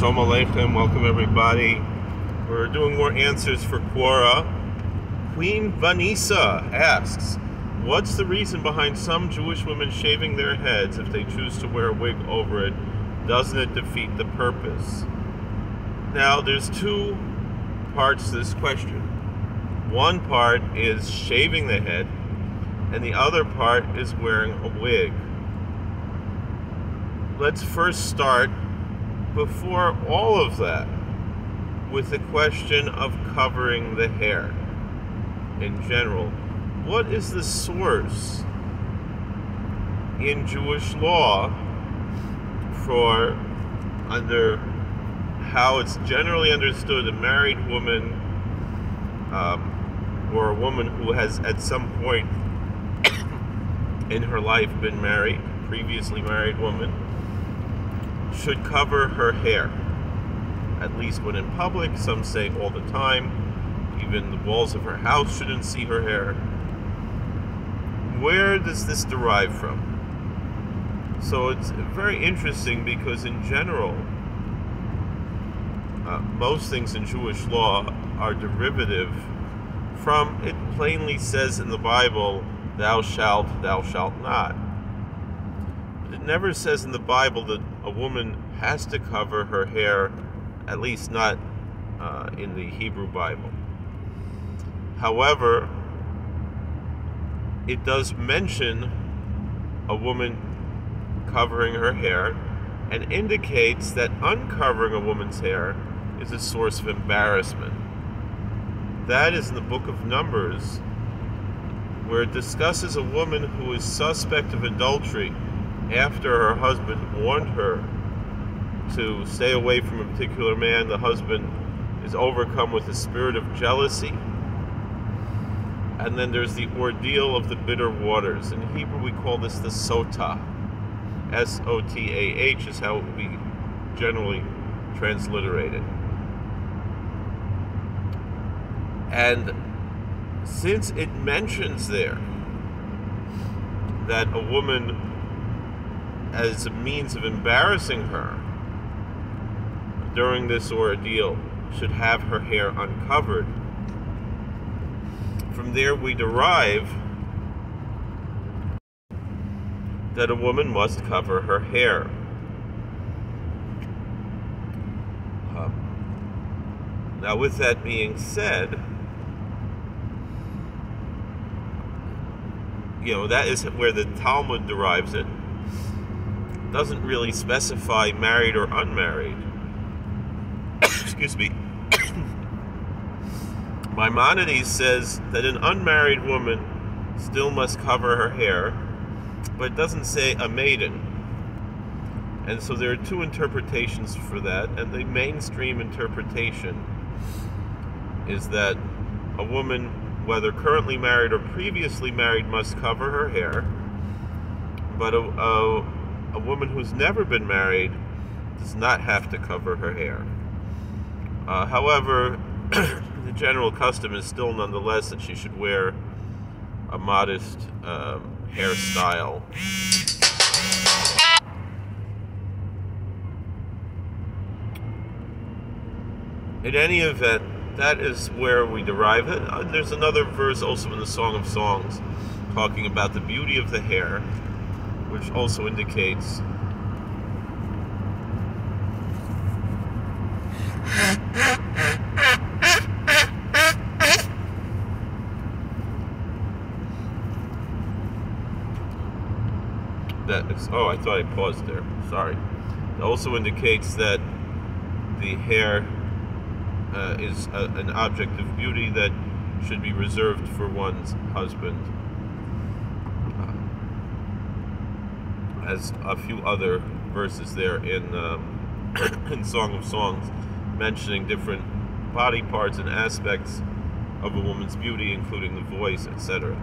Shalom Aleichem, welcome everybody. We're doing more answers for Quora. Queen Vanessa asks, what's the reason behind some Jewish women shaving their heads if they choose to wear a wig over it? Doesn't it defeat the purpose? Now, there's two parts to this question. One part is shaving the head, and the other part is wearing a wig. Let's first start, before all of that, with the question of covering the hair in general. What is the source in Jewish law for under how it's generally understood a married woman or a woman who has at some point in her life been married, previously married woman, should cover her hair, at least when in public. Some say all the time. Even the walls of her house shouldn't see her hair. Where does this derive from? So it's very interesting because in general, most things in Jewish law are derivative from, it plainly says in the Bible, thou shalt not. It never says in the Bible that a woman has to cover her hair, at least not in the Hebrew Bible. However, it does mention a woman covering her hair and indicates that uncovering a woman's hair is a source of embarrassment. That is in the book of Numbers, where it discusses a woman who is suspect of adultery after her husband warned her to stay away from a particular man. The husband is overcome with a spirit of jealousy. And then there's the ordeal of the bitter waters. In Hebrew we call this the sotah. S-O-T-A-H is how it would be generally transliterated. And since it mentions there that a woman, as a means of embarrassing her during this ordeal, should have her hair uncovered, from there we derive that a woman must cover her hair. Now, with that being said, that is where the Talmud derives it. It doesn't really specify married or unmarried. Excuse me. Maimonides says that an unmarried woman still must cover her hair, but it doesn't say a maiden. And so there are two interpretations for that, and the mainstream interpretation is that a woman, whether currently married or previously married, must cover her hair, but a woman who's never been married does not have to cover her hair. However, the general custom is still nonetheless that she should wear a modest hairstyle. In any event, that is where we derive it. There's another verse also in the Song of Songs talking about the beauty of the hair, which also indicates that it's, I thought I paused there. Sorry. It also indicates that the hair is an object of beauty that should be reserved for one's husband. As a few other verses there in in Song of Songs mentioning different body parts and aspects of a woman's beauty, including the voice, etc.,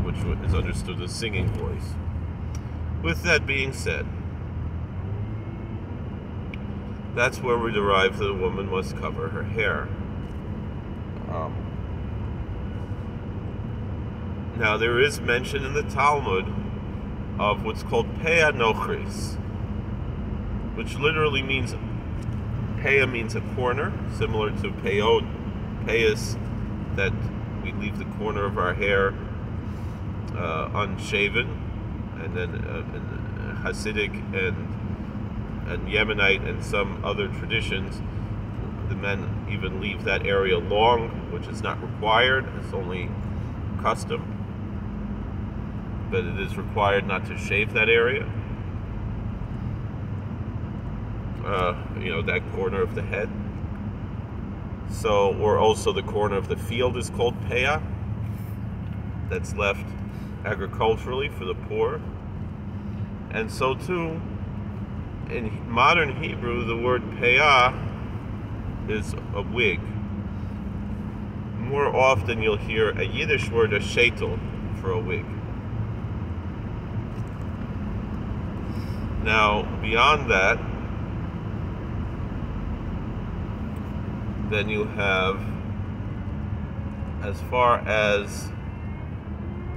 which is understood as singing voice. With that being said, that's where we derive that a woman must cover her hair. Now, there is mention in the Talmud of what's called pei anochris, which literally means Peah means a corner, similar to peyot, payas, that we leave the corner of our hair unshaven, and then in Hasidic and Yemenite and some other traditions, the men even leave that area long, which is not required. It's only custom, but it is required not to shave that area. That corner of the head. So, or also the corner of the field is called peah. That's left agriculturally for the poor. And so too, in modern Hebrew, the word peah is a wig. More often you'll hear a Yiddish word, a sheitel, for a wig. Now, beyond that, then you have, as far as,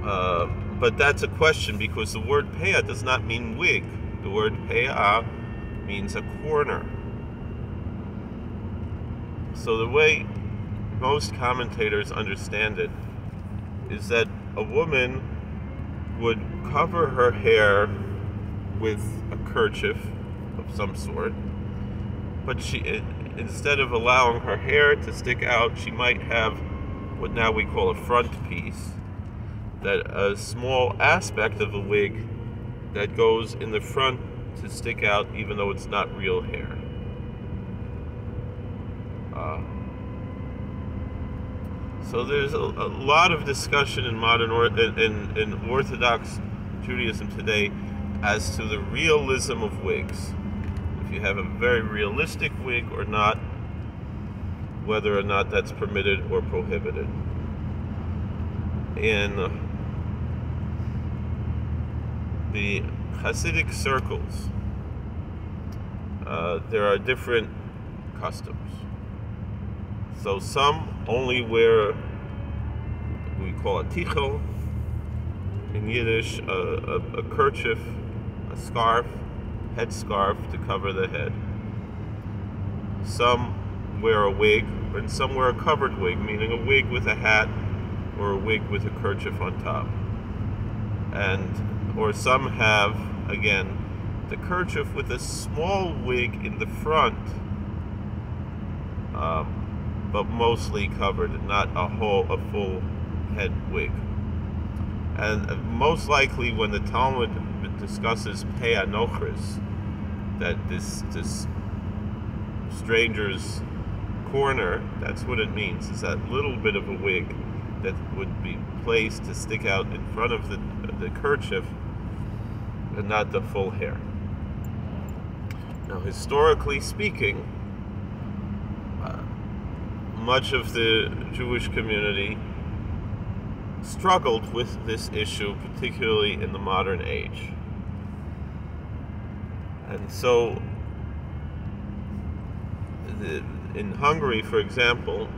but that's a question, because the word peah does not mean wig. The word peah means a corner. So the way most commentators understand it is that a woman would cover her hair with a kerchief of some sort, but instead of allowing her hair to stick out, she might have what now we call a front piece, that a small aspect of a wig that goes in the front to stick out even though it's not real hair. So there's a lot of discussion in modern in Orthodox Judaism today as to the realism of wigs. If you have a very realistic wig or not, whether or not that's permitted or prohibited. In the Hasidic circles, there are different customs. So some only wear what we call a tichel, in Yiddish, a kerchief, a scarf, headscarf to cover the head. Some wear a wig, and some wear a covered wig, meaning a wig with a hat or a wig with a kerchief on top. Or some have, again, the kerchief with a small wig in the front, but mostly covered, not a full head wig. And most likely when the Talmud discusses peah nochris, that this stranger's corner, that's what it means, is that little bit of a wig that would be placed to stick out in front of the kerchief and not the full hair. Now, historically speaking, much of the Jewish community struggled with this issue, particularly in the modern age. And so, in Hungary, for example,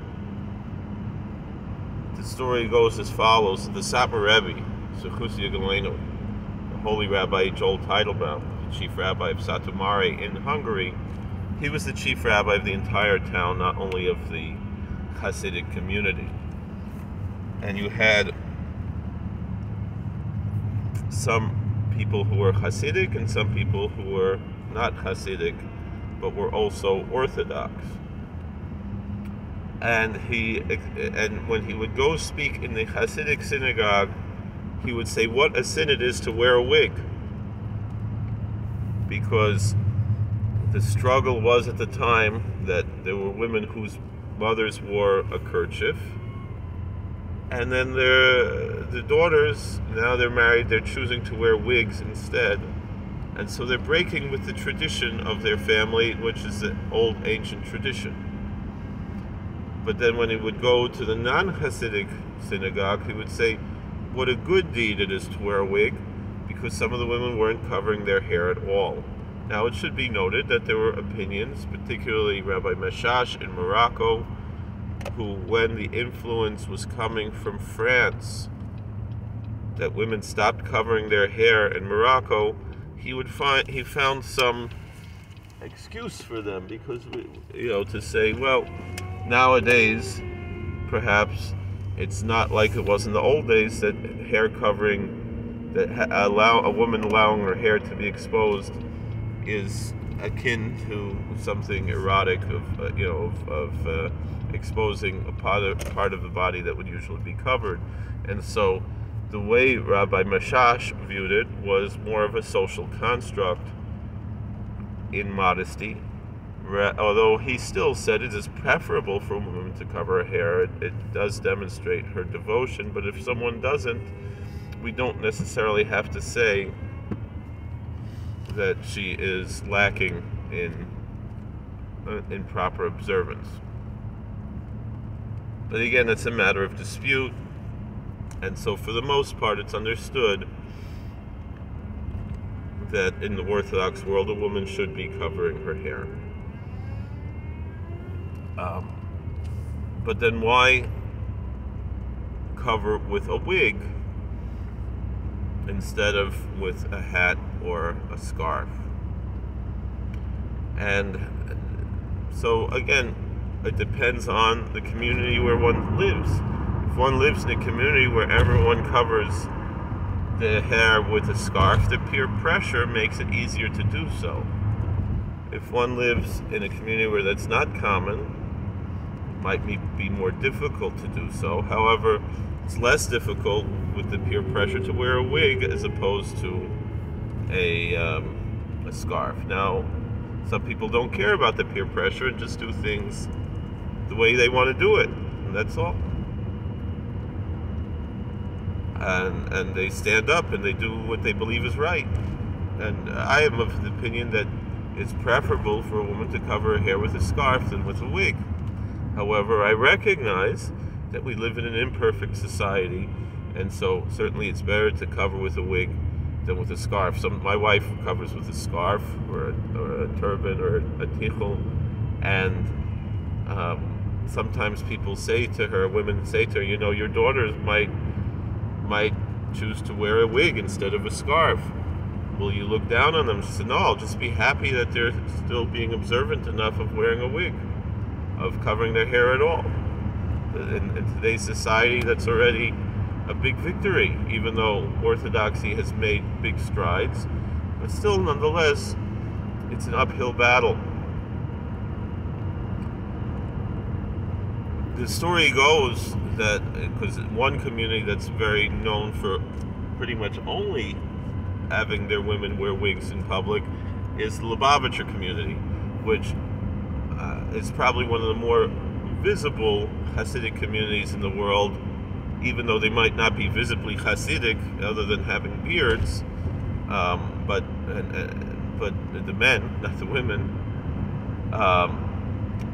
the story goes as follows. The Satmar Rebbe, Zechusia Galeno, the holy Rabbi Joel Teitelbaum, the chief rabbi of Satu Mare in Hungary, he was the chief rabbi of the entire town, not only of the Hasidic community. And you had some people who were Hasidic and some people who were not Hasidic, but were also Orthodox. And when he would go speak in the Hasidic synagogue, he would say what a sin it is to wear a wig, because the struggle was at the time that there were women whose mothers wore a kerchief, and then the daughters, now they're married, they're choosing to wear wigs instead. And so they're breaking with the tradition of their family, which is the old ancient tradition. But then when he would go to the non-Hasidic synagogue, he would say, what a good deed it is to wear a wig, because some of the women weren't covering their hair at all. Now, it should be noted that there were opinions, particularly Rabbi Meshash in Morocco, who, when the influence was coming from France, that women stopped covering their hair in Morocco, he found some excuse for them, because to say, well, nowadays perhaps it's not like it was in the old days, that hair covering, that allow a woman allowing her hair to be exposed is akin to something erotic, of exposing a part of the body that would usually be covered. And so the way Rabbi Mashash viewed it was more of a social construct in modesty, although he still said it is preferable for a woman to cover her hair. It does demonstrate her devotion, but if someone doesn't, we don't necessarily have to say that she is lacking in proper observance. But again, it's a matter of dispute, and so for the most part it's understood that in the Orthodox world a woman should be covering her hair. But then why cover with a wig instead of with a hat or a scarf? And so again, it depends on the community where one lives. If one lives in a community where everyone covers the hair with a scarf, the peer pressure makes it easier to do so. If one lives in a community where that's not common, it might be more difficult to do so. However, it's less difficult with the peer pressure to wear a wig as opposed to a scarf. Now, some people don't care about the peer pressure and just do things the way they want to do it, and that's all. And they stand up and they do what they believe is right. And I am of the opinion that it's preferable for a woman to cover her hair with a scarf than with a wig. However, I recognize that we live in an imperfect society, and so certainly it's better to cover with a wig than with a scarf. My wife covers with a scarf or a turban or a tichel, and sometimes people say to her, women say to her, your daughters might choose to wear a wig instead of a scarf. Will you look down on them? She said, no, I'll just be happy that they're still being observant enough of wearing a wig, of covering their hair at all. In today's society, that's already a big victory, even though Orthodoxy has made big strides. But still, nonetheless, it's an uphill battle. The story goes that, because one community that's very known for pretty much only having their women wear wigs in public is the Lubavitcher community, which is probably one of the more visible Hasidic communities in the world, even though they might not be visibly Hasidic other than having beards, but the men, not the women,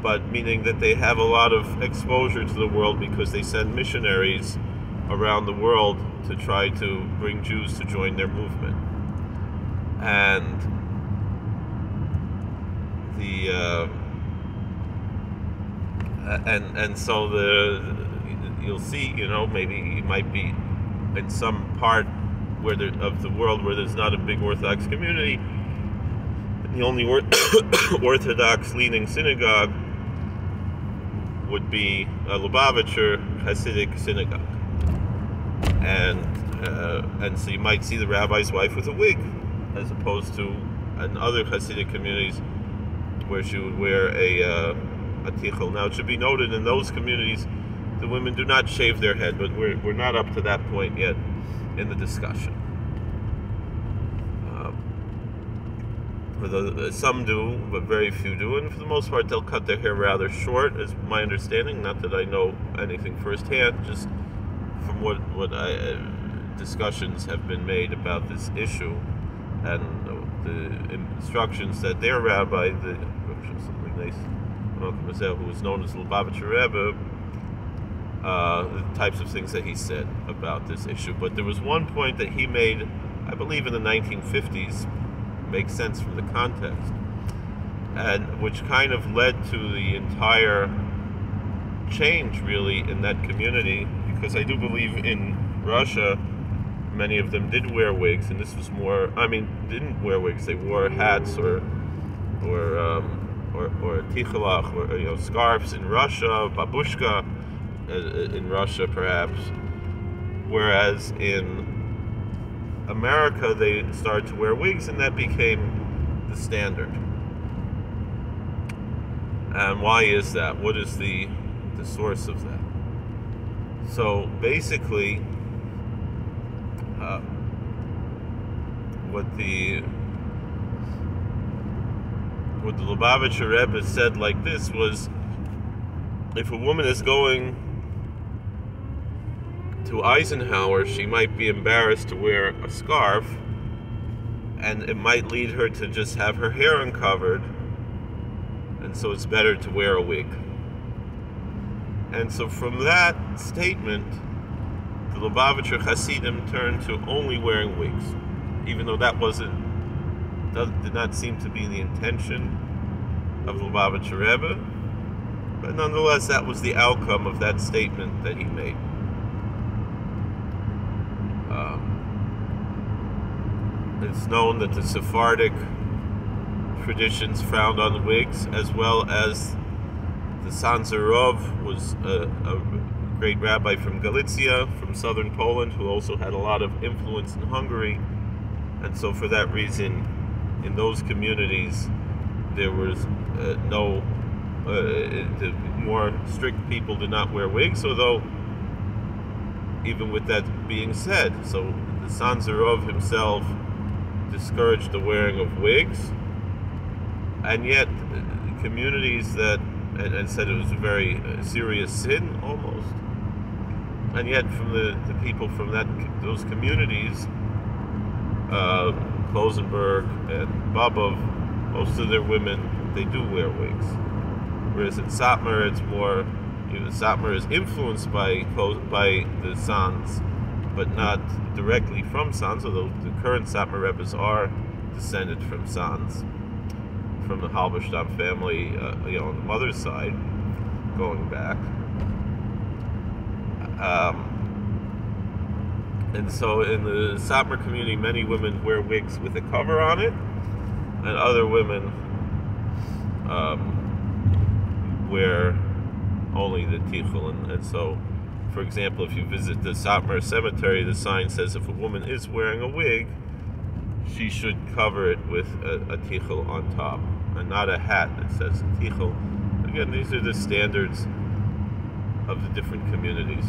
but meaning that they have a lot of exposure to the world because they send missionaries around the world to try to bring Jews to join their movement. And so you'll see, maybe you might be in some part of the world where there's not a big Orthodox community, and the only Orthodox-leaning synagogue would be a Lubavitcher Hasidic synagogue, and so you might see the rabbi's wife with a wig, as opposed to in other Hasidic communities where she would wear a tichel. Now, it should be noted, in those communities, the women do not shave their head, but we're not up to that point yet in the discussion. Some do, but very few do, and for the most part they'll cut their hair rather short, is my understanding. Not that I know anything firsthand, just from what discussions have been made about this issue, and the instructions that their rabbi, who was known as Lubavitcher Rebbe, the types of things that he said about this issue. But there was one point that he made, I believe in the 1950s, makes sense from the context, and which kind of led to the entire change, really, in that community, because I do believe in Russia many of them did wear wigs, and this was more, didn't wear wigs, they wore hats or or tichalach, or scarves in Russia, babushka in Russia perhaps, whereas in America they started to wear wigs, and that became the standard. And why is that? What is the source of that? So basically, what the Lubavitcher Rebbe said like this was, if a woman is going to Eisenhower, she might be embarrassed to wear a scarf, and it might lead her to just have her hair uncovered, and so it's better to wear a wig. And so from that statement, the Lubavitcher Hasidim turned to only wearing wigs, even though that did not seem to be the intention of the Lubavitcher Rebbe, but nonetheless that was the outcome of that statement that he made. It's known that the Sephardic traditions frowned on wigs, as well as the Sanzerov was a great rabbi from Galicia, from southern Poland, who also had a lot of influence in Hungary. And so for that reason, in those communities, there was the more strict people did not wear wigs, although even with that being said, so the Sanzerov himself discouraged the wearing of wigs, and yet communities that and said it was a very serious sin almost, and yet from the people from those communities, Klosenberg and Babov, most of their women, they do wear wigs, whereas in Satmar it's more, Satmar is influenced by the Sans, but not directly from Sans, although the current Satmar Rebbes are descended from Sans, from the Halberstam family, on the mother's side, going back. And so in the Satmar community, many women wear wigs with a cover on it, and other women wear only the tichel. And so, for example, if you visit the Satmar cemetery, the sign says if a woman is wearing a wig, she should cover it with a tichel on top, and not a hat that says tichel. Again, these are the standards of the different communities.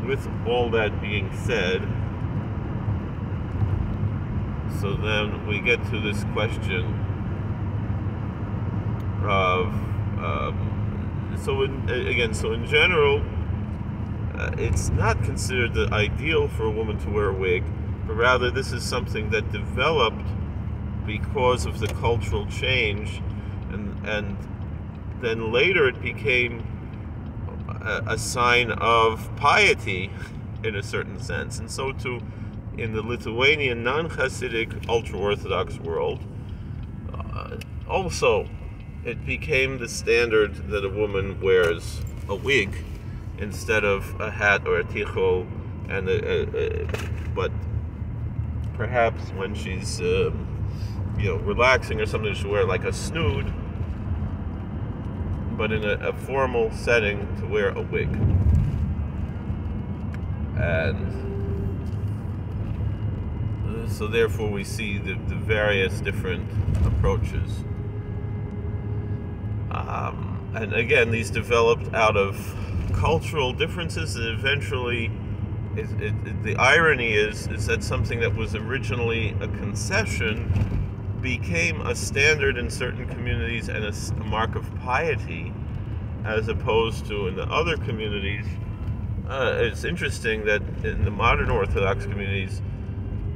With all that being said, so then we get to this question of so in general, it's not considered the ideal for a woman to wear a wig, but rather this is something that developed because of the cultural change, and then later it became a sign of piety in a certain sense. And so too in the Lithuanian non-Hasidic ultra-Orthodox world, also it became the standard that a woman wears a wig instead of a hat or a tichel, and but perhaps when she's relaxing or something, she'll wear like a snood, but in a formal setting to wear a wig. And so therefore we see the various different approaches. And again, these developed out of cultural differences, and eventually the irony is that something that was originally a concession became a standard in certain communities and a mark of piety, as opposed to in the other communities. It's interesting that in the modern Orthodox communities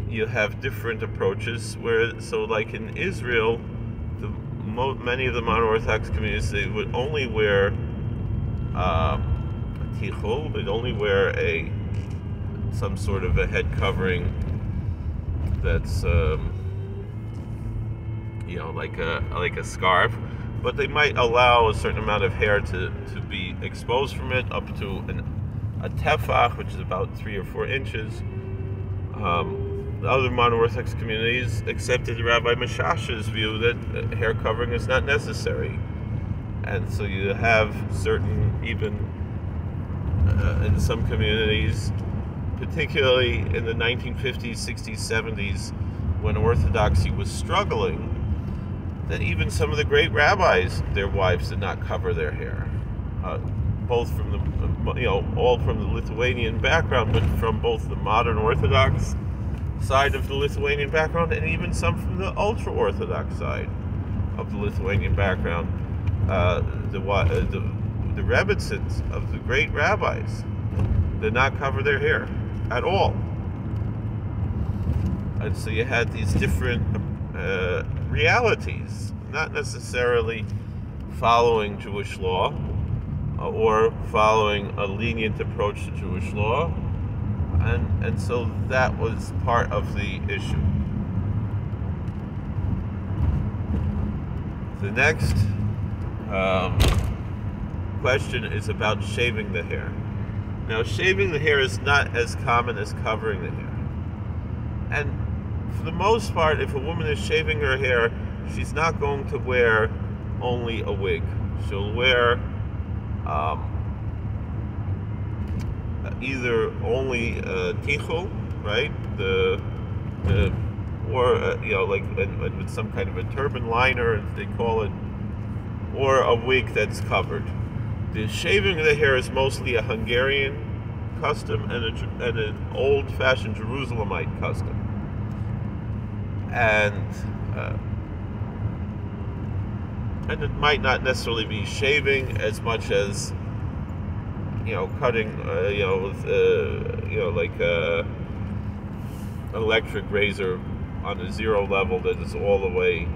you have different approaches, so like in Israel, many of the modern Orthodox communities, they would only wear a tichel, they'd only wear some sort of a head covering that's like a scarf, but they might allow a certain amount of hair to be exposed from it, up to a tefach, which is about 3 or 4 inches. The other modern Orthodox communities accepted Rabbi Meshash's view that hair covering is not necessary. And so you have certain, even in some communities, particularly in the 1950s, 60s, 70s, when Orthodoxy was struggling, that even some of the great rabbis, their wives did not cover their hair. Both from the, all from the Lithuanian background, but from both the modern Orthodox side of the Lithuanian background and even some from the ultra-Orthodox side of the Lithuanian background. The Rebbitzins of the great rabbis did not cover their hair at all. And so you had these different realities, not necessarily following Jewish law or following a lenient approach to Jewish law, and so that was part of the issue. The next question is about shaving the hair. Now, shaving the hair is not as common as covering the hair. And for the most part, if a woman is shaving her hair, she's not going to wear only a wig. She'll wear either only tichel, right? With some kind of a turban liner, as they call it, or a wig that's covered. The shaving of the hair is mostly a Hungarian custom and an old-fashioned Jerusalemite custom. And it might not necessarily be shaving as much as cutting, like an electric razor on a zero level that is all the way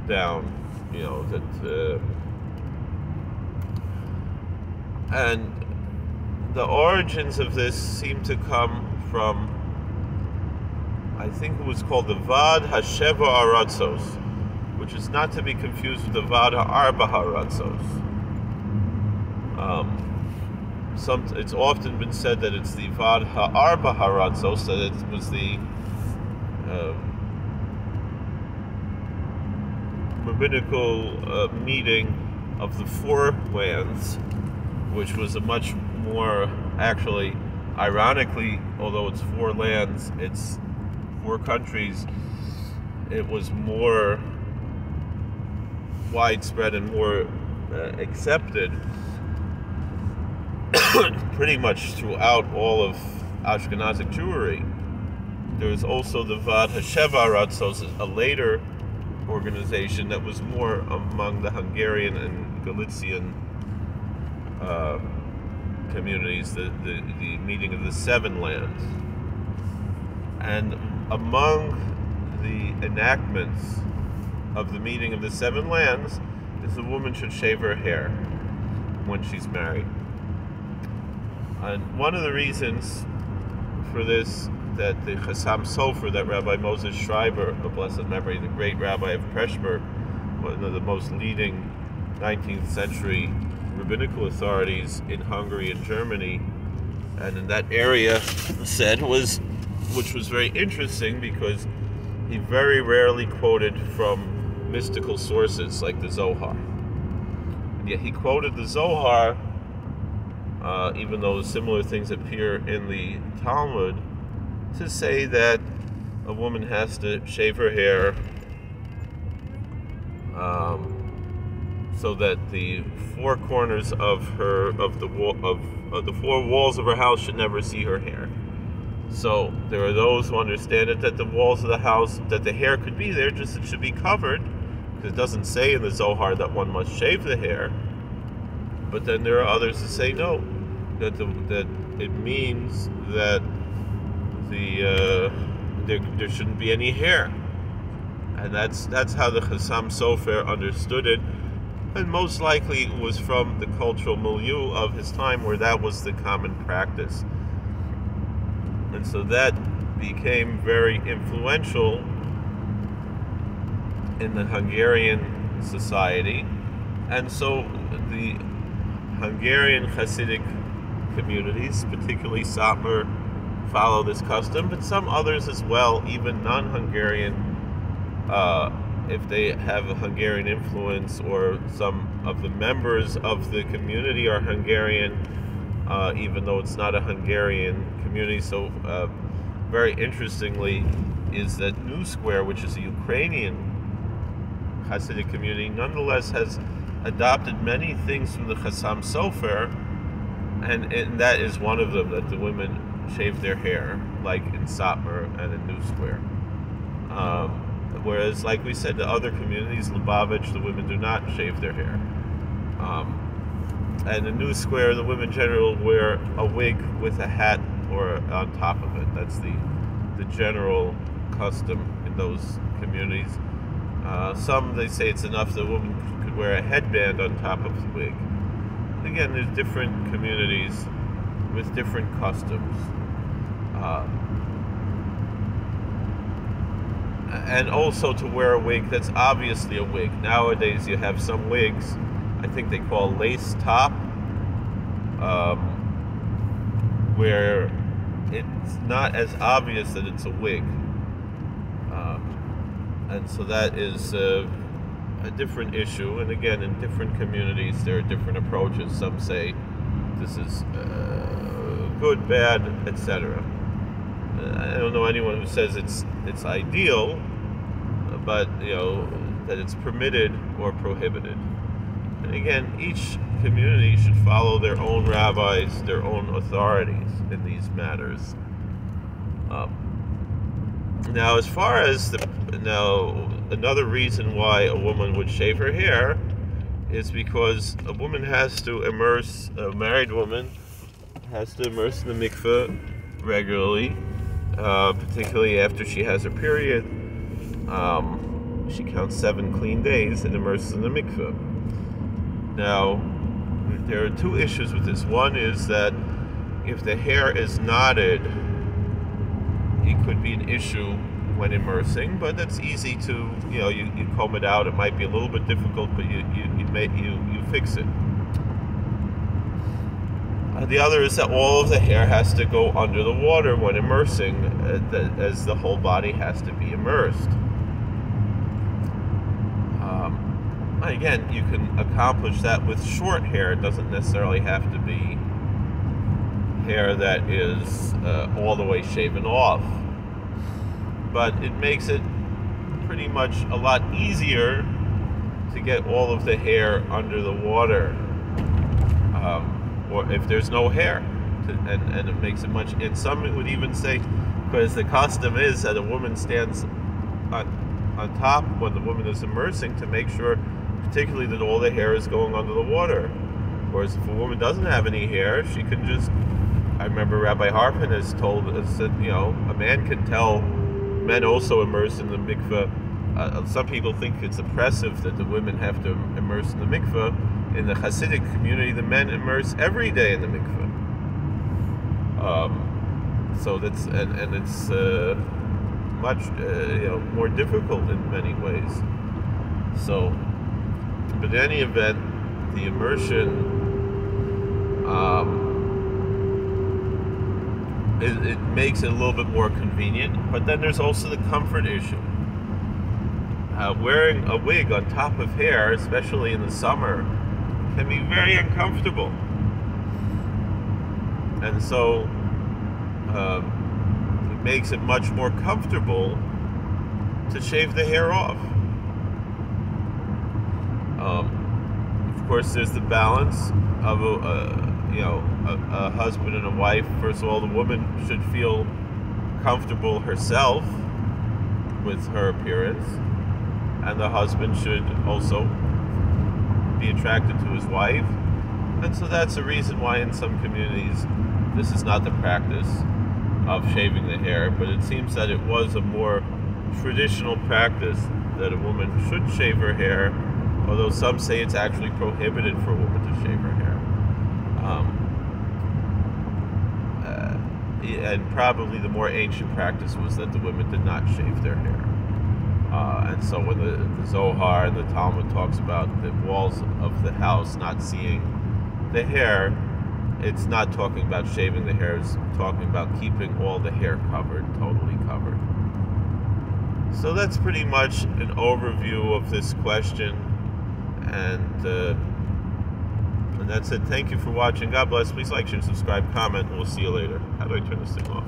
down, and the origins of this seem to come from, I think it was called the Vad HaSheva Aratzos, which is not to be confused with the Vad HaArba Haratzos. It's often been said that it's the Vad HaArba Haratzos, that it was the rabbinical meeting of the four lands, which was a much more, actually, ironically, although it's four lands, it's four countries, it was more widespread and more accepted pretty much throughout all of Ashkenazic Jewry. There was also the Vad HaSheva Aratzos, a later organization that was more among the Hungarian and Galician communities, the meeting of the seven lands. And among the enactments of the meeting of the seven lands is the woman should shave her hair when she's married. And one of the reasons for this, that the Chassam Sofer, that Rabbi Moses Schreiber, of blessed memory, the great rabbi of Pressburg, one of the most leading 19th century rabbinical authorities in Hungary and Germany, and in that area, said was, which was very interesting because he very rarely quoted from mystical sources like the Zohar. And yet he quoted the Zohar, even though similar things appear in the Talmud, to say that a woman has to shave her hair so that the four corners of the four walls of her house should never see her hair. So there are those who understand it that the walls of the house, that the hair could be there, just it should be covered, because it doesn't say in the Zohar that one must shave the hair. But then there are others that say no, that it means that there shouldn't be any hair, and that's how the Chassam Sofer understood it, and most likely it was from the cultural milieu of his time where that was the common practice. And so that became very influential in the Hungarian society. And so the Hungarian Hasidic communities, particularly Satmar, follow this custom, but some others as well, even non-Hungarian, if they have a Hungarian influence or some of the members of the community are Hungarian, even though it's not a Hungarian community. So very interestingly is that New Square, which is a Ukrainian Hasidic community, nonetheless has adopted many things from the Chassam Sofer, and that is one of them, that the women shave their hair, like in Satmar and in New Square. Whereas, like we said, the other communities, Lubavitch, the women do not shave their hair. And in New Square, the women generally wear a wig with a hat or on top of it. That's the general custom in those communities. Some, they say it's enough that a woman could wear a headband on top of the wig. Again, there's different communities with different customs. And also to wear a wig that's obviously a wig. Nowadays you have some wigs, I think they call lace top, where it's not as obvious that it's a wig. And so that is a different issue. And again, in different communities there are different approaches. Some say this is good, bad, etc. I don't know anyone who says it's ideal, but that it's permitted or prohibited. And again, each community should follow their own rabbis, their own authorities in these matters. Now, as far as another reason why a woman would shave her hair is because a woman has to immerse, a married woman has to immerse in the mikveh regularly, particularly after she has her period. She counts 7 clean days and immerses in the mikveh. Now, there are 2 issues with this. One is that if the hair is knotted, it could be an issue when immersing, but that's easy to, you comb it out. It might be a little bit difficult, but you fix it. The other is that all of the hair has to go under the water when immersing, as the whole body has to be immersed. Again, you can accomplish that with short hair. It doesn't necessarily have to be hair that is all the way shaven off. But it makes it pretty much a lot easier to get all of the hair under the water, or if there's no hair, and it makes it much. And some would even say, because the custom is that a woman stands on top when the woman is immersing to make sure, particularly, that all the hair is going under the water. Whereas if a woman doesn't have any hair, she can just, I remember Rabbi Harpin has told us that, a man can tell, men also immerse in the mikveh. Some people think it's oppressive that the women have to immerse in the mikveh. In the Hasidic community, the men immerse every day in the mikveh. So that's, and it's much, more difficult in many ways. So, but in any event, the immersion, it makes it a little bit more convenient. But then there's also the comfort issue. Wearing a wig on top of hair, especially in the summer, can be very uncomfortable. And so it makes it much more comfortable to shave the hair off. Of course, there's the balance of a husband and a wife. First of all, the woman should feel comfortable herself with her appearance, and the husband should also be attracted to his wife. And so that's the reason why in some communities this is not the practice of shaving the hair, but it seems that it was a more traditional practice that a woman should shave her hair, although some say it's actually prohibited for a woman to shave her hair. And probably the more ancient practice was that the women did not shave their hair. And so when the Zohar and the Talmud talks about the walls of the house not seeing the hair, it's not talking about shaving the hair, it's talking about keeping all the hair covered, totally covered. So that's pretty much an overview of this question, and that's it. Thank you for watching. God bless. Please like, share, subscribe, comment, and we'll see you later. How do I turn this thing off?